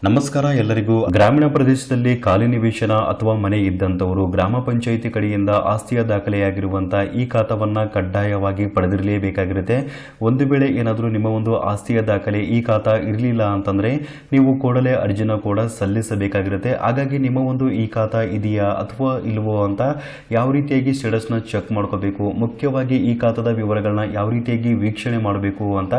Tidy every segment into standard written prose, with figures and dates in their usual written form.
ನಮಸ್ಕಾರ ಎಲ್ಲರಿಗೂ. ಗ್ರಾಮೀಣ ಪ್ರದೇಶದಲ್ಲಿ ಖಾಲಿ ನಿವೇಶನ ಅಥವಾ ಮನೆ ಇದ್ದಂಥವರು ಗ್ರಾಮ ಪಂಚಾಯಿತಿ ಕಡೆಯಿಂದ ಆಸ್ತಿಯ ದಾಖಲೆಯಾಗಿರುವಂತಹ ಈ ಖಾತಾವನ್ನ ಕಡ್ಡಾಯವಾಗಿ ಪಡೆದಿರಲೇಬೇಕಾಗಿರುತ್ತೆ. ಒಂದು ವೇಳೆ ಏನಾದರೂ ನಿಮ್ಮ ಒಂದು ಆಸ್ತಿಯ ದಾಖಲೆ ಈ ಖಾತಾ ಇರಲಿಲ್ಲ ಅಂತಂದ್ರೆ ನೀವು ಕೂಡಲೇ ಅರ್ಜಿನ ಕೂಡ ಸಲ್ಲಿಸಬೇಕಾಗಿರುತ್ತೆ. ಹಾಗಾಗಿ ನಿಮ್ಮ ಒಂದು ಈ ಖಾತಾ ಇದೆಯಾ ಅಥವಾ ಇಲ್ವೋ ಅಂತ ಯಾವ ರೀತಿಯಾಗಿ ಸ್ಟೇಟಸ್ನ ಚೆಕ್ ಮಾಡ್ಕೋಬೇಕು, ಮುಖ್ಯವಾಗಿ ಈ ಖಾತಾದ ವಿವರಗಳನ್ನ ಯಾವ ರೀತಿಯಾಗಿ ವೀಕ್ಷಣೆ ಮಾಡಬೇಕು ಅಂತ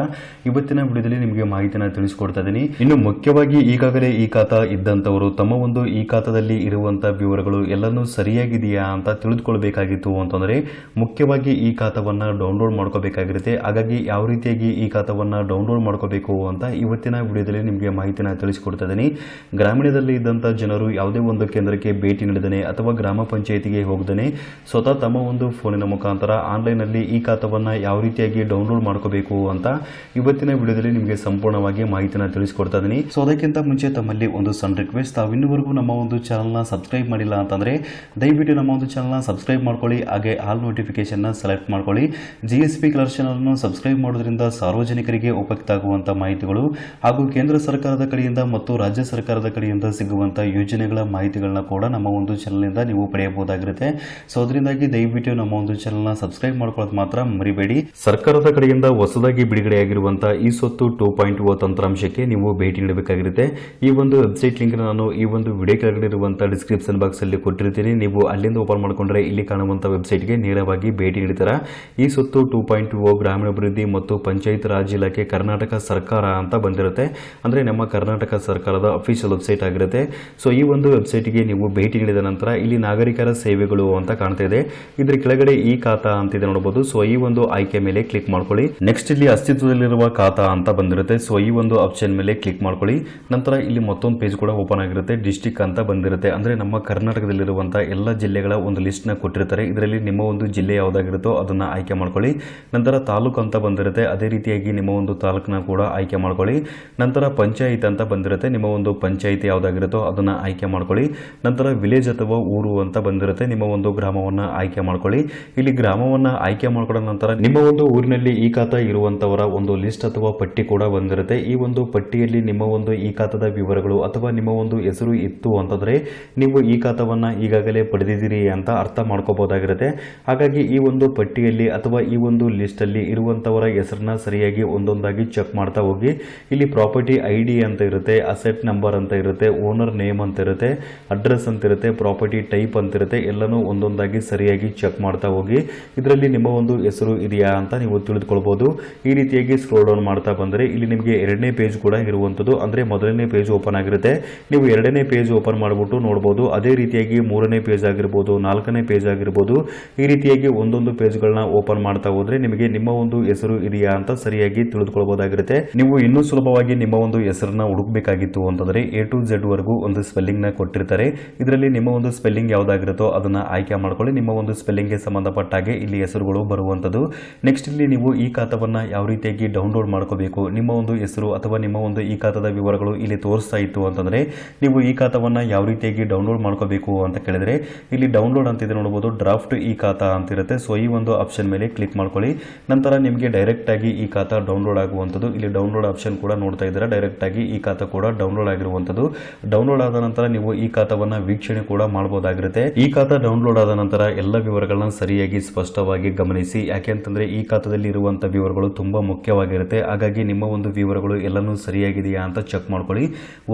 ಇವತ್ತಿನ ವಿಡಿಯೋದಲ್ಲಿ ನಿಮಗೆ ಮಾಹಿತಿನ ತಿಳಿಸ್ಕೊಡ್ತಾ ಇದ್ದೀನಿ. ಇನ್ನು ಮುಖ್ಯವಾಗಿ ಈಗಾಗಲೇ ಈ ಖಾತಾ ಇದ್ದಂಥವರು ತಮ್ಮ ಒಂದು ಈ ಖಾತಾದಲ್ಲಿ ಇರುವಂತಹ ವಿವರಗಳು ಎಲ್ಲನೂ ಸರಿಯಾಗಿದೆಯಾ ಅಂತ ತಿಳಿದುಕೊಳ್ಬೇಕಾಗಿತ್ತು ಅಂತಂದ್ರೆ ಮುಖ್ಯವಾಗಿ ಈ ಖಾತಾವನ್ನ ಡೌನ್ಲೋಡ್ ಮಾಡ್ಕೋಬೇಕಾಗಿರುತ್ತೆ. ಹಾಗಾಗಿ ಯಾವ ರೀತಿಯಾಗಿ ಈ ಖಾತಾವನ್ನ ಡೌನ್ಲೋಡ್ ಮಾಡ್ಕೋಬೇಕು ಅಂತ ಇವತ್ತಿನ ವಿಡಿಯೋದಲ್ಲಿ ನಿಮಗೆ ಮಾಹಿತಿನ ತಿಳಿಸಿಕೊಡ್ತಾ ಇದ್ದೀನಿ. ಗ್ರಾಮೀಣದಲ್ಲಿ ಇದ್ದಂತಹ ಜನರು ಯಾವುದೇ ಒಂದು ಕೇಂದ್ರಕ್ಕೆ ಭೇಟಿ ನೀಡದೇನೆ ಅಥವಾ ಗ್ರಾಮ ಪಂಚಾಯಿತಿಗೆ ಹೋಗದೇನೆ ಸ್ವತಃ ತಮ್ಮ ಒಂದು ಫೋನಿನ ಮುಖಾಂತರ ಆನ್ಲೈನ್ ಅಲ್ಲಿ ಈ ಖಾತಾವನ್ನ ಯಾವ ರೀತಿಯಾಗಿ ಡೌನ್ಲೋಡ್ ಮಾಡ್ಕೋಬೇಕು ಅಂತ ಇವತ್ತಿನ ವಿಡಿಯೋದಲ್ಲಿ ನಿಮಗೆ ಸಂಪೂರ್ಣವಾಗಿ ಮಾಹಿತಿನ ತಿಳಿಸಿಕೊಡ್ತಾ ಇದ್ದೀನಿ. ಸೊ ಅದಕ್ಕಿಂತ ಮುಂಚೆ ತಮ್ಮಲ್ಲಿ ಒಂದು ಸಣ್ಣ ರಿಕ್ವೆಸ್ಟ್, ತಾವು ಇನ್ನೂವರೆಗೂ ನಮ್ಮ ಒಂದು ಚಾನಲ್ನ ಸಬ್ಸ್ಕ್ರೈಬ್ ಮಾಡಿಲ್ಲ ಅಂತಂದ್ರೆ ದಯವಿಟ್ಟು ನಮ್ಮ ಒಂದು ಚಾನಲ್ನ ಸಬ್ಸ್ಕ್ರೈಬ್ ಮಾಡ್ಕೊಳ್ಳಿ. ಹಾಗೆ ಆಲ್ ನೋಟಿಫಿಕೇಶನ್ನ ಸೆಲೆಕ್ಟ್ ಮಾಡ್ಕೊಳ್ಳಿ. GSP ಕಲರ್ ಚಾನಲ್ ಅನ್ನು ಸಬ್ಸ್ಕ್ರೈಬ್ ಮಾಡೋದ್ರಿಂದ ಸಾರ್ವಜನಿಕರಿಗೆ ಉಪಯುಕ್ತ ಆಗುವಂತಹ ಮಾಹಿತಿಗಳು ಹಾಗೂ ಕೇಂದ್ರ ಸರ್ಕಾರದ ಕಡೆಯಿಂದ ಮತ್ತು ರಾಜ್ಯ ಸರ್ಕಾರದ ಕಡೆಯಿಂದ ಸಿಗುವಂತಹ ಯೋಜನೆಗಳ ಮಾಹಿತಿಗಳನ್ನ ಕೂಡ ನಮ್ಮ ಒಂದು ಚಾನಲ್ನಿಂದ ನೀವು ಪಡೆಯಬಹುದಾಗಿರುತ್ತೆ. ಸೊ ಅದರಿಂದಾಗಿ ದಯವಿಟ್ಟು ನಮ್ಮ ಒಂದು ಚಾನಲ್ನ ಸಬ್ಸ್ಕ್ರೈಬ್ ಮಾಡ್ಕೊಳ್ಳೋದು ಮಾತ್ರ ಮರಿಬೇಡಿ. ಸರ್ಕಾರದ ಕಡೆಯಿಂದ ಹೊಸದಾಗಿ ಬಿಡುಗಡೆಯಾಗಿರುವಂತಹ ಈ ಸ್ವತ್ತು 2.0 ತಂತ್ರಾಂಶಕ್ಕೆ ನೀವು ಭೇಟಿ ನೀಡಬೇಕಾಗಿರುತ್ತೆ. ಈ ಒಂದು ವೆಬ್ಸೈಟ್ ಲಿಂಕ್ ನಾನು ಈ ಒಂದು ವಿಡಿಯೋ ಕೆಳಗಡೆ ಇರುವಂತಹ ಡಿಸ್ಕ್ರಿಪ್ಷನ್ ಬಾಕ್ಸ್ ಅಲ್ಲಿ ಕೊಟ್ಟಿರ್ತೀನಿ. ನೀವು ಅಲ್ಲಿಂದ ಓಪನ್ ಮಾಡ್ಕೊಂಡ್ರೆ ಇಲ್ಲಿ ಕಾಣುವಂತಹ ವೆಬ್ಸೈಟ್ಗೆ ನೇರವಾಗಿ ಭೇಟಿ ನೀಡ್ತೀರಾ. ಈ ಸ್ವತ್ತು 2.0 ಗ್ರಾಮೀಣಾಭಿವೃದ್ಧಿ ಮತ್ತು ಪಂಚಾಯತ್ ರಾಜ್ ಇಲಾಖೆ ಕರ್ನಾಟಕ ಸರ್ಕಾರ ಅಂತ ಬಂದಿರುತ್ತೆ. ಅಂದ್ರೆ ನಮ್ಮ ಕರ್ನಾಟಕ ಸರ್ಕಾರದ ಅಫಿಷಿಯಲ್ ವೆಬ್ಸೈಟ್ ಆಗಿರುತ್ತೆ. ಸೊ ಈ ಒಂದು ವೆಬ್ಸೈಟ್ಗೆ ನೀವು ಭೇಟಿ ನೀಡಿದ ನಂತರ ಇಲ್ಲಿ ನಾಗರಿಕರ ಸೇವೆಗಳು ಅಂತ ಕಾಣ್ತಾ ಇದೆ. ಇದ್ರ ಕೆಳಗಡೆ ಈ ಖಾತಾ ಅಂತಿದೆ ನೋಡಬಹುದು. ಸೊ ಈ ಒಂದು ಆಯ್ಕೆ ಮೇಲೆ ಕ್ಲಿಕ್ ಮಾಡ್ಕೊಳ್ಳಿ. ನೆಕ್ಸ್ಟ್ ಇಲ್ಲಿ ಅಸ್ತಿತ್ವದಲ್ಲಿರುವ ಖಾತಾ ಅಂತ ಬಂದಿರುತ್ತೆ. ಸೊ ಈ ಒಂದು ಆಪ್ಷನ್ ಮೇಲೆ ಕ್ಲಿಕ್ ಮಾಡ್ಕೊಳ್ಳಿ. ನಂತರ ಇಲ್ಲಿ ಮತ್ತೊಂದು ಪೇಜ್ ಕೂಡ ಓಪನ್ ಆಗಿರುತ್ತೆ. ಡಿಸ್ಟ್ರಿಕ್ಟ್ ಅಂತ ಬಂದಿರುತ್ತೆ. ಅಂದ್ರೆ ನಮ್ಮ ಕರ್ನಾಟಕದಲ್ಲಿರುವಂತಹ ಎಲ್ಲ ಜಿಲ್ಲೆಗಳ ಒಂದು ಲಿಸ್ಟ್ ನ ಕೊಟ್ಟಿರ್ತಾರೆ. ಇದರಲ್ಲಿ ನಿಮ್ಮ ಒಂದು ಜಿಲ್ಲೆ ಯಾವ್ದಾಗಿರುತ್ತೋ ಅದನ್ನ ಆಯ್ಕೆ ಮಾಡ್ಕೊಳ್ಳಿ. ನಂತರ ತಾಲೂಕು ಅಂತ ಬಂದಿರುತ್ತೆ. ಅದೇ ರೀತಿಯಾಗಿ ನಿಮ್ಮ ಒಂದು ತಾಲೂಕನ್ನ ಕೂಡ ಆಯ್ಕೆ ಮಾಡ್ಕೊಳ್ಳಿ. ನಂತರ ಪಂಚಾಯತ್ ಅಂತ ಬಂದಿರುತ್ತೆ. ನಿಮ್ಮ ಒಂದು ಪಂಚಾಯತ್ ಯಾವ್ದಾಗಿರುತ್ತೋ ಅದನ್ನ ಆಯ್ಕೆ ಮಾಡ್ಕೊಳ್ಳಿ. ನಂತರ ವಿಲೇಜ್ ಅಥವಾ ಊರು ಅಂತ ಬಂದಿರುತ್ತೆ. ನಿಮ್ಮ ಒಂದು ಗ್ರಾಮವನ್ನ ಆಯ್ಕೆ ಮಾಡ್ಕೊಳ್ಳಿ. ಇಲ್ಲಿ ಗ್ರಾಮವನ್ನ ಆಯ್ಕೆ ಮಾಡ್ಕೊಂಡ ನಂತರ ನಿಮ್ಮ ಒಂದು ಊರಿನಲ್ಲಿ ಈ ಖಾತಾ ಇರುವಂತವರ ಒಂದು ಲಿಸ್ಟ್ ಅಥವಾ ಪಟ್ಟಿ ಕೂಡ ಬಂದಿರುತ್ತೆ. ಈ ಒಂದು ಪಟ್ಟಿಯಲ್ಲಿ ನಿಮ್ಮ ಒಂದು ಈ ಖಾತಾದ ವಿವರಗಳು ಅಥವಾ ನಿಮ್ಮ ಒಂದು ಹೆಸರು ಇತ್ತು ಅಂತಂದ್ರೆ ನೀವು ಈ ಖಾತಾವನ್ನ ಈಗಾಗಲೇ ಪಡೆದಿದ್ದೀರಿ ಅಂತ ಅರ್ಥ ಮಾಡ್ಕೋಬಹುದಾಗಿರುತ್ತೆ. ಹಾಗಾಗಿ ಈ ಒಂದು ಪಟ್ಟಿಯಲ್ಲಿ ಅಥವಾ ಈ ಒಂದು ಲಿಸ್ಟ್ ಅಲ್ಲಿ ಇರುವಂತವರ ಹೆಸರನ್ನ ಸರಿಯಾಗಿ ಒಂದೊಂದಾಗಿ ಚೆಕ್ ಮಾಡ್ತಾ ಹೋಗಿ. ಇಲ್ಲಿ ಪ್ರಾಪರ್ಟಿ ID ಅಂತ ಇರುತ್ತೆ, ಅಸೆಟ್ ನಂಬರ್ ಅಂತ ಇರುತ್ತೆ, ಓನರ್ ನೇಮ್ ಅಂತ ಇರುತ್ತೆ, ಅಡ್ರೆಸ್ ಅಂತ ಇರುತ್ತೆ, ಪ್ರಾಪರ್ಟಿ ಟೈಪ್ ಅಂತ ಇರುತ್ತೆ. ಎಲ್ಲನೂ ಒಂದೊಂದಾಗಿ ಸರಿಯಾಗಿ ಚೆಕ್ ಮಾಡ್ತಾ ಹೋಗಿ. ಇದರಲ್ಲಿ ನಿಮ್ಮ ಒಂದು ಹೆಸರು ಇದೆಯಾ ಅಂತ ನೀವು ತಿಳಿದುಕೊಳ್ಬಹುದು. ಈ ರೀತಿಯಾಗಿ ಸ್ಕ್ರೋಲ್ ಡೌನ್ ಮಾಡ್ತಾ ಬಂದರೆ ಇಲ್ಲಿ ನಿಮಗೆ ಎರಡನೇ ಪೇಜ್ ಕೂಡ ಇರುವಂತದ್ದು. ಅಂದ್ರೆ ಮೊದಲನೇ ಪೇಜ್ ಓಪನ್ ಆಗಿರುತ್ತೆ. ನೀವು ಎರಡನೇ ಪೇಜ್ ಓಪನ್ ಮಾಡಿಬಿಟ್ಟು ನೋಡಬಹುದು. ಅದೇ ರೀತಿಯಾಗಿ ಮೂರನೇ ಪೇಜ್ ಆಗಿರ್ಬೋದು, ನಾಲ್ಕನೇ ಪೇಜ್ ಆಗಿರ್ಬೋದು, ಈ ರೀತಿಯಾಗಿ ಒಂದೊಂದು ಪೇಜ್ಗಳನ್ನ ಓಪನ್ ಮಾಡ್ತಾ ಹೋದ್ರೆ ನಿಮಗೆ ನಿಮ್ಮ ಒಂದು ಹೆಸರು ಇದೆಯಾ ಅಂತ ಸರಿಯಾಗಿ ತಿಳಿದುಕೊಳ್ಳಬಹುದಾಗಿರುತ್ತೆ. ನೀವು ಇನ್ನೂ ಸುಲಭವಾಗಿ ನಿಮ್ಮ ಒಂದು ಹೆಸರನ್ನ ಹುಡುಕಬೇಕಾಗಿತ್ತು ಅಂತಂದ್ರೆ A to Z ವರೆಗೂ ಒಂದು ಸ್ಪೆಲ್ಲಿಂಗ್ ನ ಕೊಟ್ಟಿರ್ತಾರೆ. ಇದರಲ್ಲಿ ನಿಮ್ಮ ಒಂದು ಸ್ಪೆಲ್ಲಿಂಗ್ ಯಾವ್ದಾಗಿರುತ್ತೋ ಅದನ್ನ ಆಯ್ಕೆ ಮಾಡ್ಕೊಳ್ಳಿ. ನಿಮ್ಮ ಒಂದು ಸ್ಪೆಲ್ಲಿಂಗ್ ಗೆ ಸಂಬಂಧಪಟ್ಟ ಹಾಗೆ ಇಲ್ಲಿ ಹೆಸರುಗಳು ಬರುವಂತದ್ದು. ನೆಕ್ಸ್ಟ್ ಇಲ್ಲಿ ನೀವು ಈ ಖಾತಾವನ್ನ ಯಾವ ರೀತಿಯಾಗಿ ಡೌನ್ಲೋಡ್ ಮಾಡ್ಕೋಬೇಕು, ನಿಮ್ಮ ಒಂದು ಹೆಸರು ಅಥವಾ ನಿಮ್ಮ ಒಂದು ಈ ಖಾತಾದ ವಿವರಗಳು ಇಲ್ಲಿ ತೋರಿಸ್ತಾ ಇತ್ತು ಅಂತಂದ್ರೆ ನೀವು ಈ ಖಾತಾವನ್ನ ಯಾವ ರೀತಿಯಾಗಿ ಡೌನ್ಲೋಡ್ ಮಾಡ್ಕೋಬೇಕು ಅಂತ ಕೇಳಿದ್ರೆ ಇಲ್ಲಿ ಡೌನ್ಲೋಡ್ ಅಂತಿದೆ ನೋಡಬಹುದು. ಡ್ರಾಫ್ಟ್ ಈ ಖಾತಾ ಅಂತ ಇರುತ್ತೆ. ಸೊ ಈ ಒಂದು ಆಪ್ಷನ್ ಮೇಲೆ ಕ್ಲಿಕ್ ಮಾಡ್ಕೊಳ್ಳಿ. ನಂತರ ನಿಮಗೆ ಡೈರೆಕ್ಟ್ ಆಗಿ ಈ ಖಾತಾ ಡೌನ್ಲೋಡ್ ಆಗುವಂತದ್ದು. ಇಲ್ಲಿ ಡೌನ್ಲೋಡ್ ಆಪ್ಷನ್ ಕೂಡ ನೋಡ್ತಾ ಇದ್ದೀರಾ. ಡೈರೆಕ್ಟ್ ಆಗಿ ಈ ಖಾತಾ ಕೂಡ ಡೌನ್ಲೋಡ್ ಆಗಿರುವಂತದ್ದು. ಡೌನ್ಲೋಡ್ ಆದ ನಂತರ ನೀವು ಈ ಖಾತಾವನ್ನ ವೀಕ್ಷಣೆ ಕೂಡ ಮಾಡಬಹುದಾಗಿರುತ್ತೆ. ಈ ಖಾತಾ ಡೌನ್ಲೋಡ್ ಆದ ನಂತರ ಎಲ್ಲ ವಿವರಗಳನ್ನ ಸರಿಯಾಗಿ ಸ್ಪಷ್ಟವಾಗಿ ಗಮನಿಸಿ. ಯಾಕೆಂತಂದ್ರೆ ಈ ಖಾತಾದಲ್ಲಿ ಇರುವಂತಹ ವಿವರಗಳು ತುಂಬಾ ಮುಖ್ಯವಾಗಿರುತ್ತೆ. ಹಾಗಾಗಿ ನಿಮ್ಮ ಒಂದು ವಿವರಗಳು ಎಲ್ಲನೂ ಸರಿಯಾಗಿದೆಯಾ ಅಂತ ಚೆಕ್ ಮಾಡ್ಕೊಳ್ಳಿ.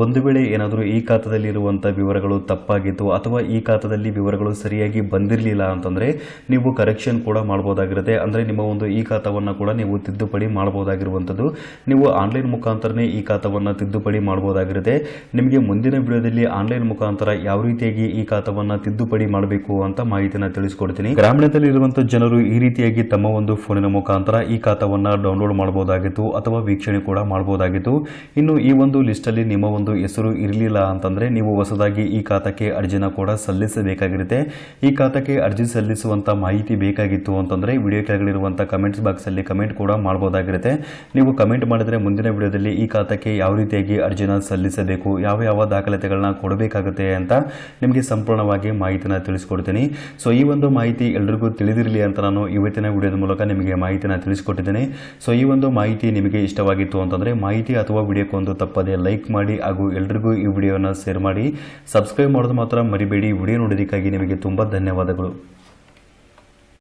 ಒಂದು ವೇಳೆ ಏನಾದರೂ ಈ ಖಾತಾದಲ್ಲಿ ಇರುವಂತಹ ವಿವರಗಳು ತಪ್ಪಾಗಿತ್ತು ಅಥವಾ ಈ ಖಾತಾದಲ್ಲಿ ವಿವರಗಳು ಸರಿಯಾಗಿ ಬಂದಿರಲಿಲ್ಲ ಅಂತಂದ್ರೆ ನೀವು ಕರೆಕ್ಷನ್ ಕೂಡ ಮಾಡಬಹುದಾಗಿರುತ್ತೆ. ಅಂದ್ರೆ ನಿಮ್ಮ ಒಂದು ಈ ಖಾತಾವನ್ನ ಕೂಡ ನೀವು ತಿದ್ದುಪಡಿ ಮಾಡಬಹುದಾಗಿರುವಂತದ್ದು. ನೀವು ಆನ್ಲೈನ್ ಮುಖಾಂತರನೇ ಈ ಖಾತಾವನ್ನ ತಿದ್ದುಪಡಿ ಮಾಡಬಹುದಾಗಿರುತ್ತೆ. ನಿಮಗೆ ಮುಂದಿನ ವಿಡಿಯೋದಲ್ಲಿ ಆನ್ಲೈನ್ ಮುಖಾಂತರ ಯಾವ ರೀತಿಯಾಗಿ ಈ ಖಾತಾವನ್ನ ತಿದ್ದುಪಡಿ ಮಾಡಬೇಕು ಅಂತ ಮಾಹಿತಿನ ತಿಳಿಸ್ಕೊಡ್ತೀನಿ. ಗ್ರಾಮೀಣದಲ್ಲಿ ಇರುವಂತಹ ಜನರು ಈ ರೀತಿಯಾಗಿ ತಮ್ಮ ಒಂದು ಫೋನಿನ ಮುಖಾಂತರ ಈ ಖಾತಾವನ್ನ ಡೌನ್ಲೋಡ್ ಮಾಡಬಹುದಾಗಿತ್ತು ಅಥವಾ ವೀಕ್ಷಣೆ ಕೂಡ ಮಾಡಬಹುದಾಗಿತ್ತು. ಇನ್ನು ಈ ಒಂದು ಲಿಸ್ಟ್ ಅಲ್ಲಿ ನಿಮ್ಮ ಒಂದು ಹೆಸರು ಇರಲಿಲ್ಲ ಅಂತಂದ್ರೆ ನೀವು ಹೊಸದಾಗಿ ಈ ಖಾತಾಕ್ಕೆ ಅರ್ಜಿನ ಕೂಡ ಸಲ್ಲಿಸಬೇಕಾಗಿರುತ್ತೆ. ಈ ಖಾತಾಕ್ಕೆ ಅರ್ಜಿ ಸಲ್ಲಿಸುವಂತ ಮಾಹಿತಿ ಬೇಕಾಗಿತ್ತು ಅಂತಂದ್ರೆ ವಿಡಿಯೋ ಕೆಳಗಿರುವಂತಹ ಕಮೆಂಟ್ಸ್ ಬಾಕ್ಸ್ ಅಲ್ಲಿ ಕಮೆಂಟ್ ಕೂಡ ಮಾಡಬಹುದಾಗಿರುತ್ತೆ. ನೀವು ಕಮೆಂಟ್ ಮಾಡಿದ್ರೆ ಮುಂದಿನ ವಿಡಿಯೋದಲ್ಲಿ ಈ ಖಾತಾಕ್ಕೆ ಯಾವ ರೀತಿಯಾಗಿ ಅರ್ಜಿನ ಸಲ್ಲಿಸಬೇಕು, ಯಾವ ಯಾವ ದಾಖಲಾತಿಗಳನ್ನ ಕೊಡಬೇಕಾಗುತ್ತೆ ಅಂತ ನಿಮಗೆ ಸಂಪೂರ್ಣವಾಗಿ ಮಾಹಿತಿನ ತಿಳಿಸ್ಕೊಡ್ತೀನಿ. ಸೊ ಈ ಒಂದು ಮಾಹಿತಿ ಎಲ್ಲರಿಗೂ ತಿಳಿದಿರಲಿ ಅಂತ ನಾನು ಇವತ್ತಿನ ವಿಡಿಯೋದ ಮೂಲಕ ನಿಮಗೆ ಮಾಹಿತಿನ ತಿಳಿಸ್ಕೊಟ್ಟಿದ್ದೇನೆ. ಸೊ ಈ ಒಂದು ಮಾಹಿತಿ ನಿಮಗೆ ಇಷ್ಟವಾಗಿತ್ತು ಅಂತಂದ್ರೆ ಮಾಹಿತಿ ಅಥವಾ ವಿಡಿಯೋಕ್ಕೊಂದು ತಪ್ಪದೆ ಲೈಕ್ ಮಾಡಿ ಹಾಗೂ ಎಲ್ರಿಗೂ ಈ ವಿಡಿಯೋನ ಶೇರ್ ಮಾಡಿ. ಸಬ್ಸ್ಕ್ರೈಬ್ ಮಾಡೋದು ಮಾತ್ರ ಮರಿಬೇಡಿ. ವಿಡಿಯೋ ನೋಡೋದಕ್ಕಾಗಿ ನಿಮಗೆ ತುಂಬ ಧನ್ಯವಾದಗಳು.